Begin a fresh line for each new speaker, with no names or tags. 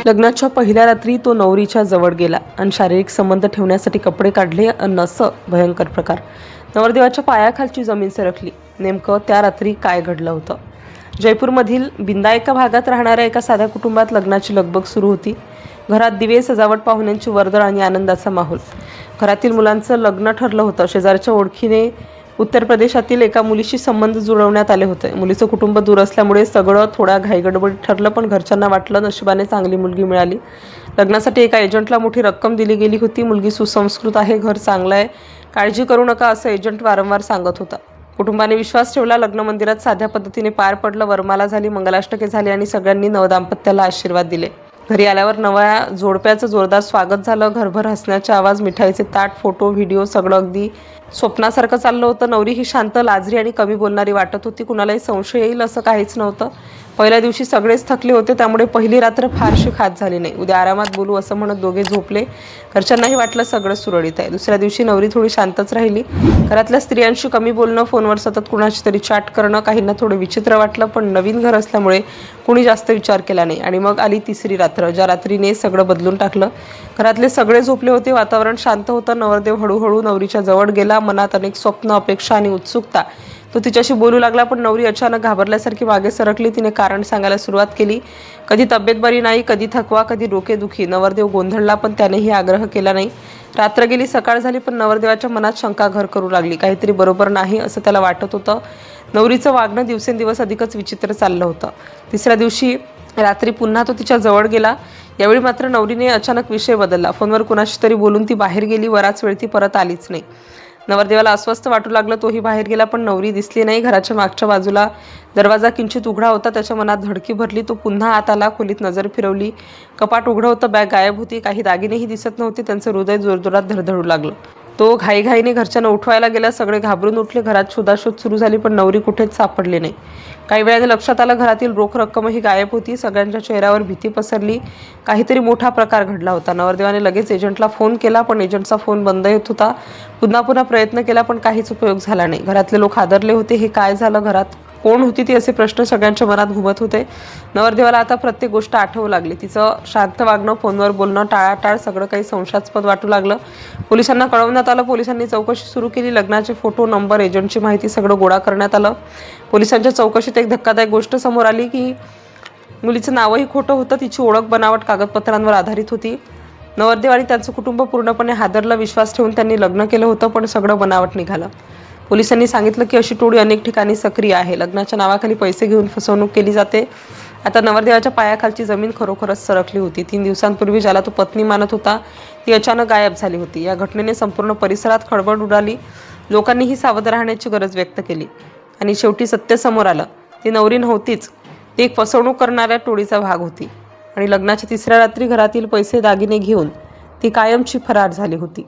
लग्नाच्या पहिल्या रात्री तो नवरीच्या जवळ गेला आणि शारीरिक संबंध ठेवण्यासाठी कपडे काढले अन् असं भयंकर प्रकार. नवरदेवाच्या पायाखालची जमीन सरकली. नेमकं त्या रात्री काय घडलं होतं? जयपूरमधील बिंदा एका भागात राहणाऱ्या एका साध्या कुटुंबात लग्नाची लगबग सुरू होती. घरात दिवे, सजावट, पाहुण्यांची वर्दळ आणि आनंदाचा माहोल. घरातील मुलांचं लग्न ठरलं होतं. शेजारच्या ओळखीने उत्तर प्रदेशातील एका मुलीशी संबंध जुळवण्यात आले होते. मुलीचं कुटुंब दूर असल्यामुळे सगळं थोड्या घाईगडबडीत ठरलं, पण घरच्यांना वाटलं नशिबाने चांगली मुलगी मिळाली. लग्नासाठी एका एजंटला मोठी रक्कम दिली गेली होती. मुलगी सुसंस्कृत आहे, घर चांगलं आहे, काळजी करू नका असं एजंट वारंवार सांगत होता. कुटुंबाने विश्वास ठेवला. लग्न मंदिरात साध्या पद्धतीने पार पडलं. वरमाला झाली, मंगलाष्टके झाली आणि सगळ्यांनी नवदाम्पत्याला आशीर्वाद दिले. घरी आल्यावर नव्या जोडप्याचं जोरदार स्वागत झालं. घरभर हसण्याचे आवाज, मिठाईचे ताट, फोटो, व्हिडिओ सगळं अगदी स्वप्नासारखं चाललं होतं. नवरी ही शांत, लाजरी आणि कमी बोलणारी वाटत होती. कुणालाही संशय येईल असं काहीच नव्हतं. पहिल्या दिवशी सगळेच थकले होते, त्यामुळे पहिली रात्र फारशी खास झाली नाही. उद्या आरामात बोलू असं म्हणत दोघे झोपले. घरच्यांनाही वाटलं सगळं सुरळीत आहे. दुसऱ्या दिवशी नवरी थोडी शांतच राहिली. घरातल्या स्त्रियांशी कमी बोलणं, फोनवर सतत कुणाशी तरी चॅट करणं काहींना थोडं विचित्र वाटलं, पण नवीन घर असल्यामुळे कुणी जास्त विचार केला नाही. आणि मग आली तिसरी रात्र, ज्या रात्रीने सगळं बदलून टाकलं. घरातले सगळे झोपले होते. वातावरण शांत होतं. नवरदेव हळूहळू नवरीच्या जवळ गेला. मनात अनेक स्वप्न, अपेक्षा आणि उत्सुकता. तो तिच्याशी बोलू लागला, पण नवरी अचानक घाबरल्यासारखी मागे सरकली. तिने कारण सांगायला सुरुवात केली. कधी तब्येत बरी नाही, कधी थकवा, कधी डोकेदुखी. नवरदेव गोंधळला, पण त्यानेही आग्रह केला नाही. रात्र गेली, सकाळ झाली, पण नवरदेवाच्या मनात शंका घर करू लागली. काहीतरी बरोबर नाही असं त्याला वाटत होतं. नवरीचं वागणं दिवसेंदिवस अधिकच विचित्र चाललं होतं. तिसऱ्या दिवशी रात्री पुन्हा तो तिच्या जवळ गेला. यावेळी मात्र नवरीने अचानक विषय बदलला. फोनवर कुणाशी तरी बोलून ती बाहेर गेली. बराच वेळ ती परत आलीच नाही. नवरदेवाला अस्वस्थ वाटू लागलं. तोही बाहेर गेला, पण नवरी दिसली नाही. घराच्या मागच्या बाजूला दरवाजा किंचित उघडा होता. त्याच्या मनात धडकी भरली. तो पुन्हा आत आला. खोलीत नजर फिरवली. कपाट उघडं होतं. बॅग गायब होती. काही दागिनेही दिसत नव्हते. त्यांचं हृदय जोरजोरात धडधडू लागलं. तो घाईघाईने घरच्यांना उठवायला गेला. सगळे घाबरून उठले. घरात शोधाशोध सुरू झाली, पण नवरी कुठेच सापडली नाही. काही वेळाने लक्षात आलं, घरातील रोख रक्कमही गायब होती. सगळ्यांच्या चेहऱ्यावर भीती पसरली. काहीतरी मोठा प्रकार घडला होता. नवरदेवाने लगेच एजंटला फोन केला, पण एजंटचा फोन बंद येत होता. पुन्हा पुन्हा प्रयत्न केला, पण काहीच उपयोग झाला नाही. घरातले लोक हादरले होते. हे काय झालं? घरात कोण होती ती? असे प्रश्न सगळ्यांच्या मनात घुमत होते. नवरदेवाला आता प्रत्येक गोष्ट आठवू लागली. तिचं शांत वागणं, फोनवर बोलणं, टाळाटाळ, सगळं काही संशयास्पद वाटू लागलं. पोलिसांना कळवण्यात आलं. पोलिसांनी चौकशी सुरू केली. लग्नाचे फोटो, नंबर, एजंटची माहिती सगळं गोळा करण्यात आलं. पोलिसांच्या चौकशीत एक धक्कादायक गोष्ट समोर आली की मुलीचं नावही खोटं होतं. तिची ओळख बनावट कागदपत्रांवर आधारित होती. नवरदेव आणि त्यांचं कुटुंब पूर्णपणे हादरलं. विश्वास ठेवून त्यांनी लग्न केलं होतं, पण सगळं बनावट निघालं. पोलिसांनी सांगितलं की अशी टोळी अनेक ठिकाणी सक्रिय आहे. लग्नाच्या नावाखाली पैसे घेऊन फसवणूक केली जाते. आता नवरदेवाच्या पायाखालची जमीन खरोखरच सरकली होती. 3 दिवसांपूर्वी ज्याला तो पत्नी मानत होता, ती अचानक गायब झाली होती. या घटनेने संपूर्ण परिसरात खळबळ उडाली. लोकांनीही सावध राहण्याची गरज व्यक्त केली. आणि शेवटी सत्य समोर आलं. ती नवरी नव्हतीच. ती एक फसवणूक करणाऱ्या टोळीचा भाग होती. आणि लग्नाच्या तिसऱ्या रात्री घरातील पैसे, दागिने घेऊन ती कायमची फरार झाली होती.